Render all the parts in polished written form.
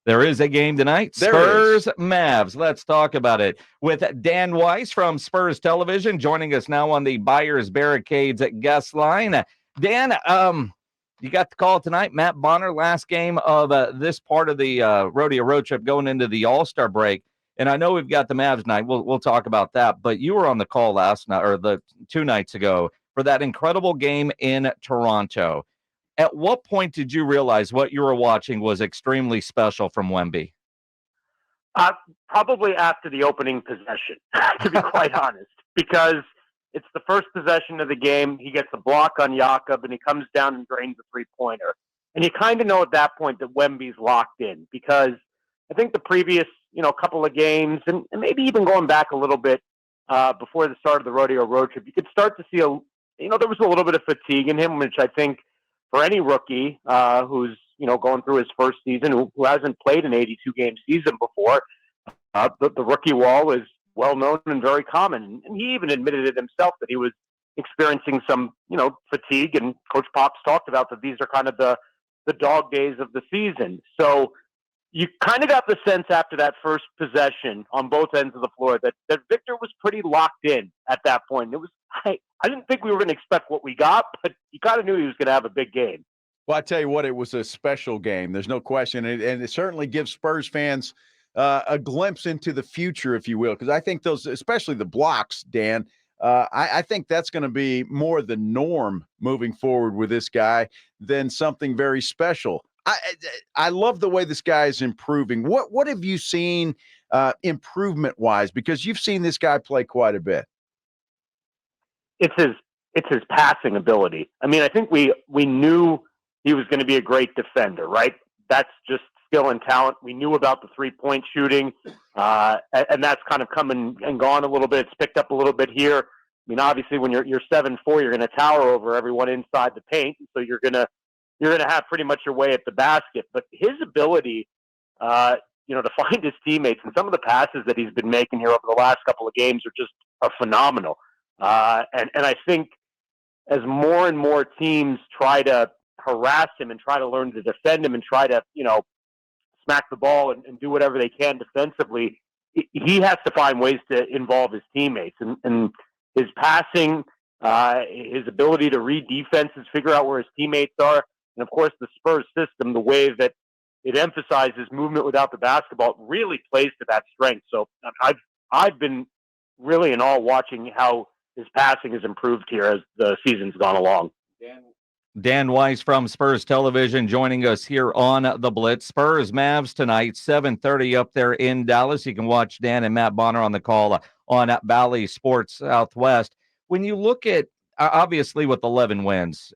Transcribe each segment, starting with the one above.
There is a game tonight, There is. Spurs Mavs. Let's talk about it with Dan Weiss from Spurs Television joining us now on the Buyers Barricades guest line. Dan, you got the call tonight. Matt Bonner, last game of this part of the rodeo road trip going into the All-Star break. And I know we've got the Mavs night. We'll talk about that. But you were on the call last night or the 2 nights ago for that incredible game in Toronto. At what point did you realize what you were watching was extremely special from Wemby? Probably after the opening possession, to be quite honest, because it's the first possession of the game. He gets a block on Jakob, and he comes down and drains a three-pointer. And you kind of know at that point that Wemby's locked in, because I think the previous, couple of games, and maybe even going back a little bit before the start of the rodeo road trip, you could start to see there was a little bit of fatigue in him, which I think for any rookie who's going through his first season, who hasn't played an 82-game season before, the rookie wall is well known and very common. And he even admitted it himself that he was experiencing some, fatigue. And Coach Pops talked about that these are kind of the dog days of the season. So you kind of got the sense after that first possession on both ends of the floor that Victor was pretty locked in at that point. It was I didn't think we were going to expect what we got, but you kind of knew he was going to have a big game. Well, I tell you what, it was a special game. There's no question. And it certainly gives Spurs fans a glimpse into the future, if you will, because I think those, especially the blocks, Dan, I think that's going to be more the norm moving forward with this guy than something very special. I love the way this guy is improving. What have you seen improvement-wise? Because you've seen this guy play quite a bit. It's his passing ability. I mean, I think we knew he was going to be a great defender, right? That's just skill and talent. We knew about the three-point shooting, and that's kind of come and gone a little bit. It's picked up a little bit here. I mean, obviously, when you're 7'4", you're going to tower over everyone inside the paint, so you're going to have pretty much your way at the basket. But his ability, to find his teammates, and some of the passes that he's been making here over the last couple of games are phenomenal. And I think as more and more teams try to harass him and try to learn to defend him and try to, smack the ball and do whatever they can defensively, he has to find ways to involve his teammates. And his passing, his ability to read defenses, figure out where his teammates are, and of course the Spurs system, the way that it emphasizes movement without the basketball, really plays to that strength. So I've been really in awe watching how his passing has improved here as the season's gone along. Dan Weiss from Spurs Television joining us here on The Blitz. Spurs Mavs tonight, 7:30 up there in Dallas. You can watch Dan and Matt Bonner on the call on Valley Sports Southwest. When you look at, obviously with 11 wins,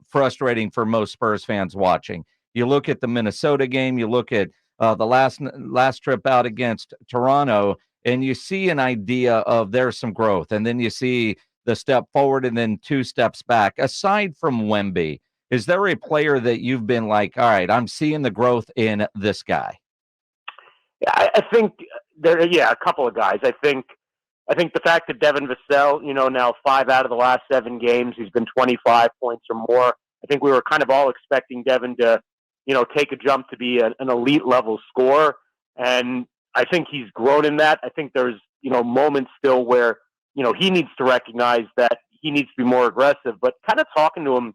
frustrating for most Spurs fans watching. You look at the Minnesota game, you look at the last trip out against Toronto, and you see an idea of there's some growth. And then you see the step forward and then 2 steps back. Aside from Wemby, is there a player that you've been like, all right, I'm seeing the growth in this guy? Yeah, I think a couple of guys. I think the fact that Devin Vassell, now 5 out of the last 7 games, he's been 25 points or more. I think we were kind of all expecting Devin to, take a jump to be an elite level scorer. And I think he's grown in that. I think there's, moments still where, he needs to recognize that he needs to be more aggressive. But kind of talking to him,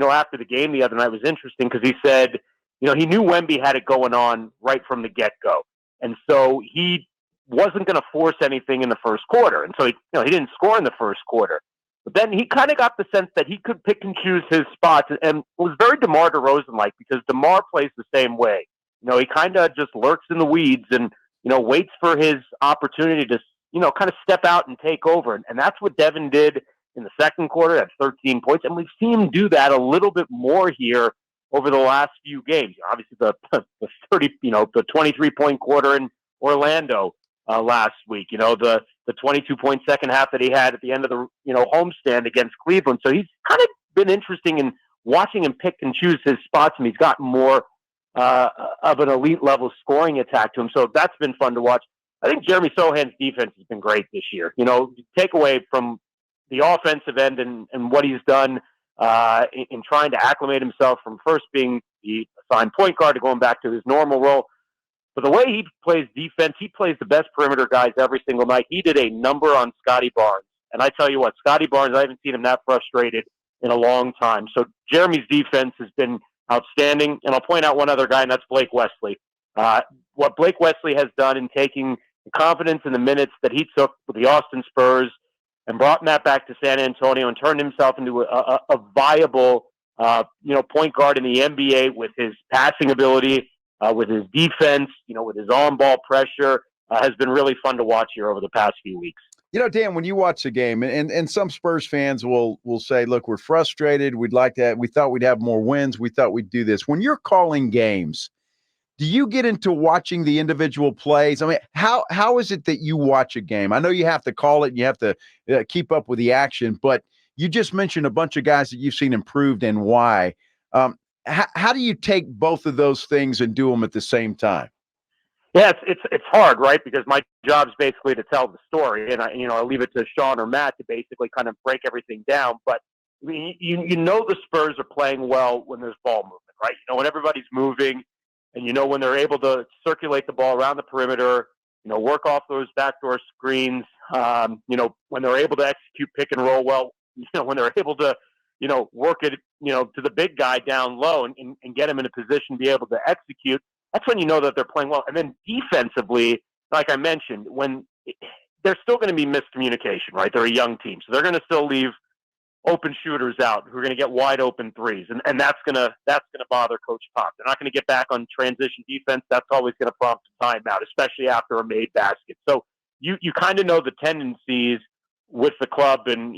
after the game the other night was interesting because he said, he knew Wemby had it going on right from the get-go. And so he wasn't going to force anything in the first quarter. And so, he didn't score in the first quarter. But then he kind of got the sense that he could pick and choose his spots. And it was very DeMar DeRozan-like because DeMar plays the same way. He kind of just lurks in the weeds and, waits for his opportunity to, kind of step out and take over. And that's what Devin did in the second quarter at 13 points. And we've seen him do that a little bit more here over the last few games. Obviously the 23-point quarter in Orlando last week, the 22-point second half that he had at the end of the, homestand against Cleveland. So he's kind of been interesting in watching him pick and choose his spots, and he's gotten more of an elite level scoring attack to him. So that's been fun to watch. I think Jeremy Sohan's defense has been great this year. Take away from the offensive end and what he's done in trying to acclimate himself from first being the assigned point guard to going back to his normal role. But the way he plays defense, he plays the best perimeter guys every single night. He did a number on Scotty Barnes. And I tell you what, Scotty Barnes, I haven't seen him that frustrated in a long time. So Jeremy's defense has been outstanding. And I'll point out one other guy, and that's Blake Wesley. What Blake Wesley has done in taking the confidence in the minutes that he took with the Austin Spurs and brought that back to San Antonio and turned himself into a viable, point guard in the NBA with his passing ability, with his defense, with his on-ball pressure, has been really fun to watch here over the past few weeks. Dan, when you watch the game, and some Spurs fans will say, look, we're frustrated. We thought we'd have more wins. We thought we'd do this. When you're calling games, do you get into watching the individual plays? I mean, how is it that you watch a game? I know you have to call it and you have to keep up with the action, but you just mentioned a bunch of guys that you've seen improved and why. How do you take both of those things and do them at the same time? Yeah, it's hard, right? Because my job is basically to tell the story, and I leave it to Sean or Matt to basically kind of break everything down. But I mean, the Spurs are playing well when there's ball movement, right? When everybody's moving, and when they're able to circulate the ball around the perimeter, work off those backdoor screens, when they're able to execute pick and roll well, when they're able to, work it, to the big guy down low and get him in a position to be able to execute. That's when you know that they're playing well. And then defensively, like I mentioned, when there's still going to be miscommunication, right? They're a young team, so they're going to still leave open shooters out who are going to get wide open threes, and that's going to bother Coach Pop. They're not going to get back on transition defense. That's always going to prompt a timeout, especially after a made basket. So you kind of know the tendencies with the club, and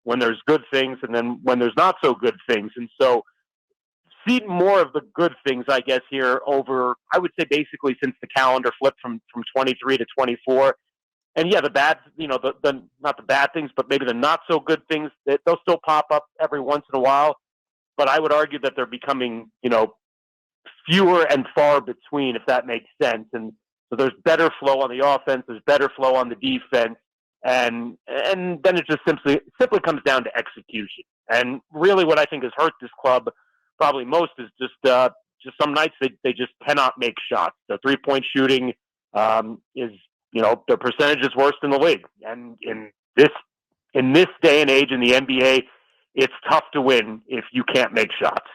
when there's good things, and then when there's not so good things, and so see more of the good things, I guess, here over, I would say, basically since the calendar flipped from 23 to 24. And yeah, the bad, the not the bad things, but maybe the not so good things, they'll still pop up every once in a while. But I would argue that they're becoming, fewer and far between, if that makes sense. And so there's better flow on the offense, there's better flow on the defense, and then it just simply comes down to execution. And really, what I think has hurt this club probably most is just some nights they just cannot make shots. The 3-point shooting is, their percentage is worst in the league. And in this day and age in the NBA, it's tough to win if you can't make shots.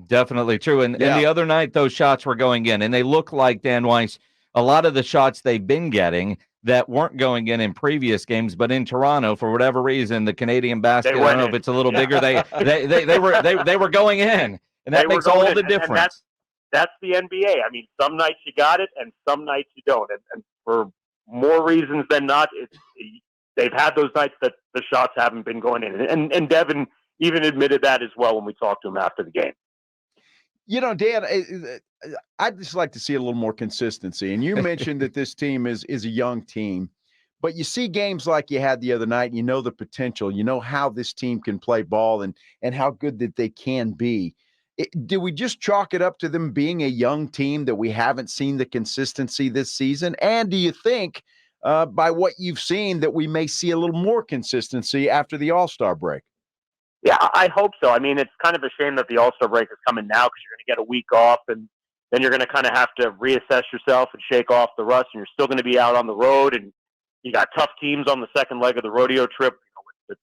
Definitely true. And the other night, those shots were going in, and they look like, Dan Weiss, a lot of the shots they've been getting that weren't going in previous games, but in Toronto, for whatever reason, the Canadian basket, I don't know if it's a little bigger, they were going in, and that makes all the difference. That's the NBA. I mean, some nights you got it, and some nights you don't. And for more reasons than not, they've had those nights that the shots haven't been going in. And Devin even admitted that as well when we talked to him after the game. Dan, I'd just like to see a little more consistency. And you mentioned that this team is a young team, but you see games like you had the other night, and the potential, how this team can play ball and how good that they can be. Do we just chalk it up to them being a young team that we haven't seen the consistency this season? And do you think by what you've seen that we may see a little more consistency after the All-Star break? Yeah, I hope so. I mean, it's kind of a shame that the All-Star break is coming now because you're going to get a week off, and then you're going to kind of have to reassess yourself and shake off the rust, and you're still going to be out on the road, and you got tough teams on the second leg of the rodeo trip, with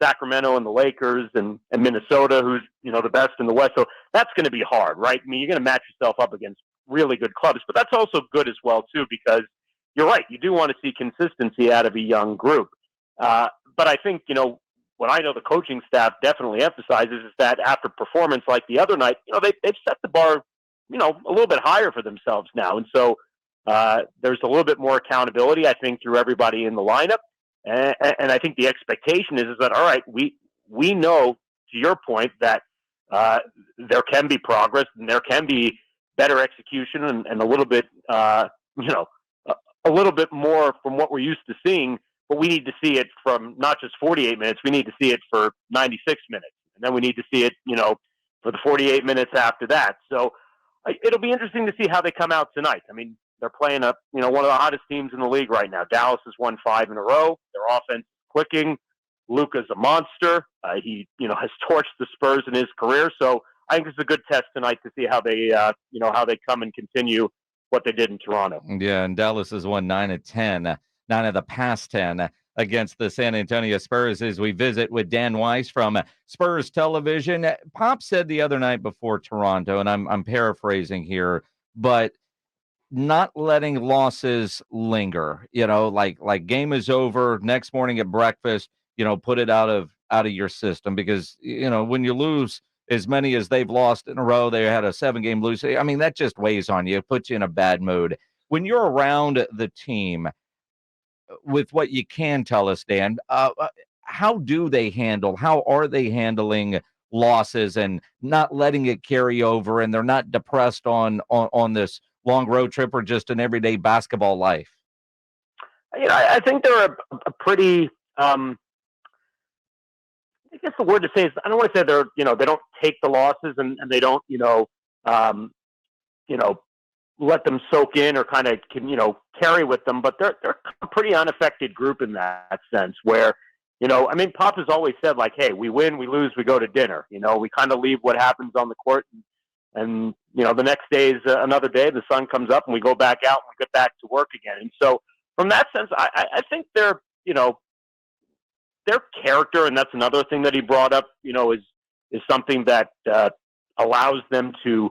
Sacramento and the Lakers and Minnesota, who's, the best in the West. So that's going to be hard, right? I mean, you're going to match yourself up against really good clubs, but that's also good as well, too, because you're right. You do want to see consistency out of a young group. But I think, what I know the coaching staff definitely emphasizes is that after performance like the other night, they've set the bar, a little bit higher for themselves now. And so there's a little bit more accountability, I think, through everybody in the lineup. And I think the expectation is that, all right, we know, to your point, that there can be progress and there can be better execution and a little bit, a little bit more from what we're used to seeing. But we need to see it from not just 48 minutes. We need to see it for 96 minutes. And then we need to see it, for the 48 minutes after that. So it'll be interesting to see how they come out tonight. I mean, they're playing one of the hottest teams in the league right now. Dallas has won 5 in a row. Their offense is clicking. Luka's a monster. He, has torched the Spurs in his career. So I think it's a good test tonight to see how they, how they come and continue what they did in Toronto. Yeah, and Dallas has won 9 of 10, 9 of the past 10 against the San Antonio Spurs. As we visit with Dan Weiss from Spurs Television. Pop said the other night before Toronto, and I'm paraphrasing here, but not letting losses linger. Like game is over, next morning at breakfast, put it out of your system, because when you lose as many as they've lost in a row, they had a 7-game losing. I mean, that just weighs on you, puts you in a bad mood. When you're around the team, with what you can tell us, Dan, how are they handling losses and not letting it carry over, and they're not depressed on this long road trip or just an everyday basketball life? I think they're a pretty, I guess the word to say is, I don't want to say they're, they don't take the losses and they don't, let them soak in or kind of carry with them, but they're a pretty unaffected group in that sense, where, Pop has always said, like, hey, we win, we lose, we go to dinner. We kind of leave what happens on the court, and the next day is another day. The sun comes up and we go back out and get back to work again. And so from that sense, I think their character, and that's another thing that he brought up, is something that allows them to,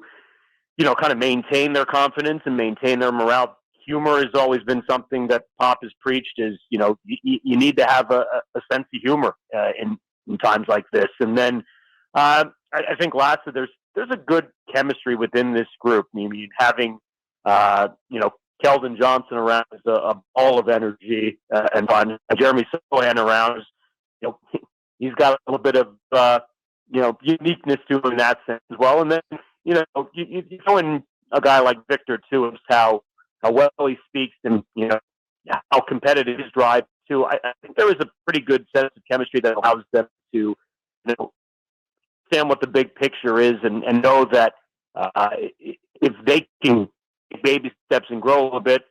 kind of maintain their confidence and maintain their morale. Humor has always been something that Pop has preached, is, you need to have a sense of humor in times like this. And then I think lastly, there's a good chemistry within this group. I mean, having, Keldon Johnson around is a ball of energy and fun. Jeremy Sohan around is, he's got a little bit of, uniqueness to him in that sense as well. And then, you throw in a guy like Victor too, is how well he speaks and, how competitive his drive too. I think there is a pretty good sense of chemistry that allows them to, understand what the big picture is and know that if they can take baby steps and grow a little bit,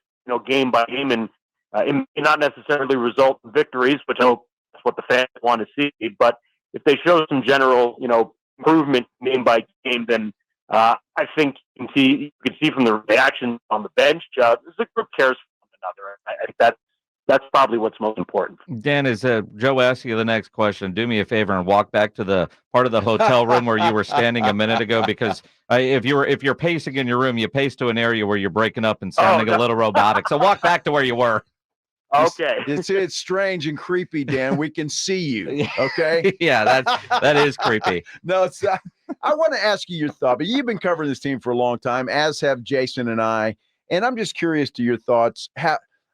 game by game, and it may not necessarily result in victories, which I know that's what the fans want to see. But if they show some general, improvement game by game, then I think you can see from the reaction on the bench, the group cares for one another. I think that's probably what's most important. Dan, as Joe asked you the next question, do me a favor and walk back to the part of the hotel room where you were standing a minute ago, because if you're pacing in your room, you pace to an area where you're breaking up and sounding a little robotic. So walk back to where you were. Okay. It's strange and creepy, Dan. We can see you. Okay. Yeah, that is creepy. No, it's. I want to ask you your thought, but you've been covering this team for a long time, as have Jason and I. And I'm just curious to your thoughts.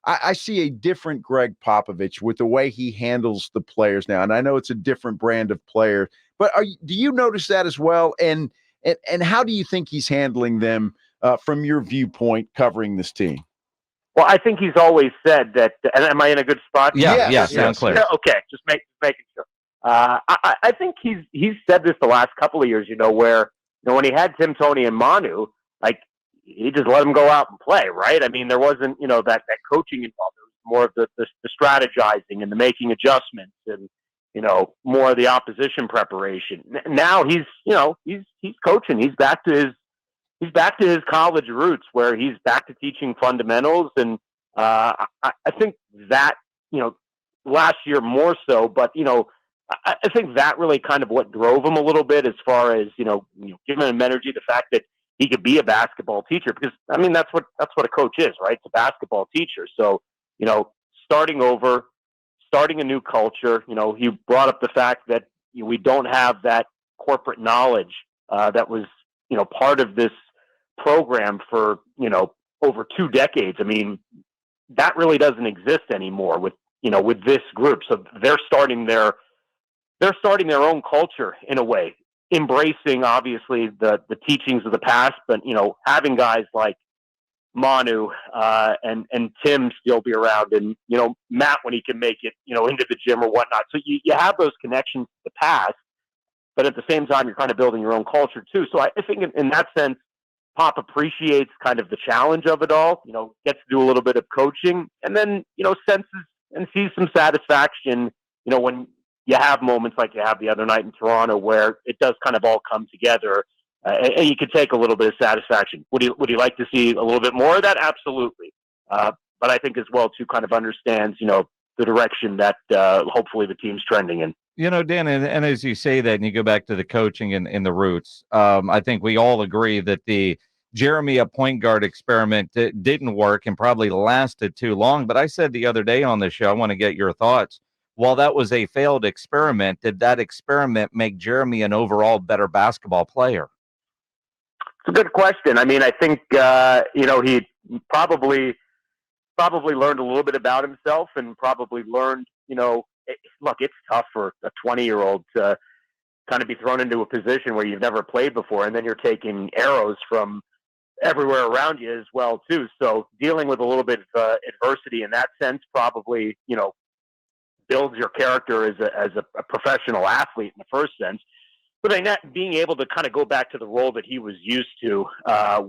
I see a different Greg Popovich with the way he handles the players now, and I know it's a different brand of player. But do you notice that as well? And how do you think he's handling them from your viewpoint, covering this team? Well, I think he's always said that. And am I in a good spot? Yeah, sound clear. Yeah, okay, just making sure. I think he's said this the last couple of years. Where when he had Tim, Tony, and Manu, like he just let them go out and play, right? I mean, there wasn't that coaching involved. There was more of the strategizing and the making adjustments, and more of the opposition preparation. Now he's coaching. He's back to his college roots, where he's back to teaching fundamentals. And I think that, last year more so, but, I think that really kind of what drove him a little bit, as far as, giving him energy, the fact that he could be a basketball teacher, because I mean, that's what a coach is, right? It's a basketball teacher. So, starting over, starting a new culture, he brought up the fact that we don't have that corporate knowledge that was, part of this program for, over 2 decades. I mean, that really doesn't exist anymore with this group. So they're starting their own culture in a way, embracing obviously the teachings of the past, but having guys like Manu and Tim still be around, and Matt when he can make it into the gym or whatnot. So you have those connections to the past, but at the same time you're kind of building your own culture too. So I think in that sense, Pop appreciates kind of the challenge of it all. Gets to do a little bit of coaching, and then senses and sees some satisfaction. When you have moments like you have the other night in Toronto, where it does kind of all come together, and you could take a little bit of satisfaction. Would you like to see a little bit more of that? Absolutely. But I think as well too kind of understands, the direction that hopefully the team's trending in. Dan, and as you say that, and you go back to the coaching and the roots, I think we all agree that the Jeremy a point guard experiment didn't work and probably lasted too long. But I said the other day on the show, I want to get your thoughts. While that was a failed experiment, did that experiment make Jeremy an overall better basketball player? It's a good question. I mean, I think, he probably learned a little bit about himself and probably learned, look, it's tough for a 20-year-old to kind of be thrown into a position where you've never played before, and then you're taking arrows from everywhere around you as well, too. So dealing with a little bit of adversity in that sense probably, builds your character as a professional athlete in the first sense. But then being able to kind of go back to the role that he was used to,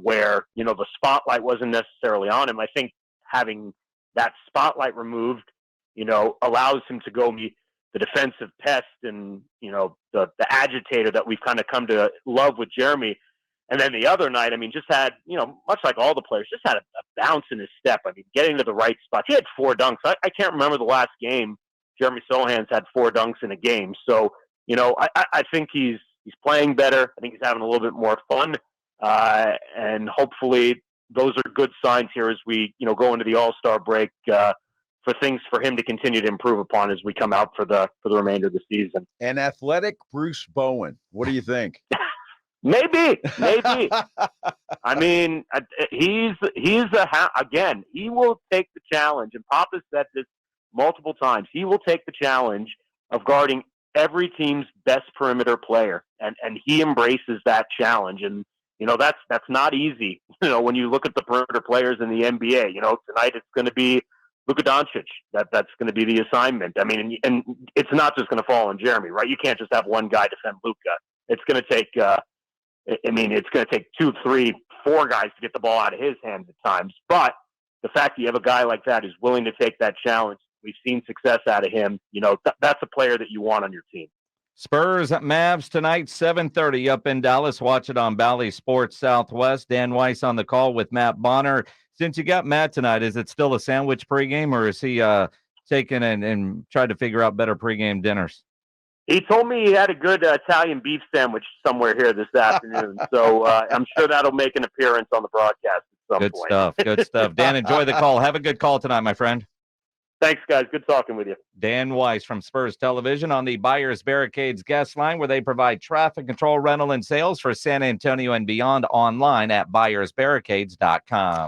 where, the spotlight wasn't necessarily on him. I think having that spotlight removed, allows him to go meet the defensive pest and, the agitator that we've kind of come to love with Jeremy. And then the other night, I mean, just had, much like all the players, just had a bounce in his step. I mean, getting to the right spot. He had 4 dunks. I can't remember the last game Jeremy Sohan's had 4 dunks in a game. So, I think he's playing better. I think he's having a little bit more fun. And hopefully those are good signs here as we, go into the All-Star break, for things for him to continue to improve upon as we come out for the remainder of the season. And athletic Bruce Bowen, what do you think? Maybe. I mean, he will take the challenge, and Papa said this multiple times. He will take the challenge of guarding every team's best perimeter player, and he embraces that challenge. And that's not easy. When you look at the perimeter players in the NBA, tonight it's going to be Luka Doncic. That's going to be the assignment. I mean, and it's not just going to fall on Jeremy, right? You can't just have one guy defend Luka. It's going to take. It's going to take 2, 3, 4 guys to get the ball out of his hands at times. But the fact that you have a guy like that who's willing to take that challenge, we've seen success out of him. That's a player that you want on your team. Spurs at Mavs tonight, 7:30 up in Dallas. Watch it on Bally Sports Southwest. Dan Weiss on the call with Matt Bonner. Since you got Matt tonight, is it still a sandwich pregame, or is he taking and trying to figure out better pregame dinners? He told me he had a good Italian beef sandwich somewhere here this afternoon. So I'm sure that'll make an appearance on the broadcast at some point. Good stuff. Dan, enjoy the call. Have a good call tonight, my friend. Thanks, guys. Good talking with you. Dan Weiss from Spurs Television on the Buyers Barricades guest line, where they provide traffic control, rental, and sales for San Antonio and beyond, online at buyersbarricades.com.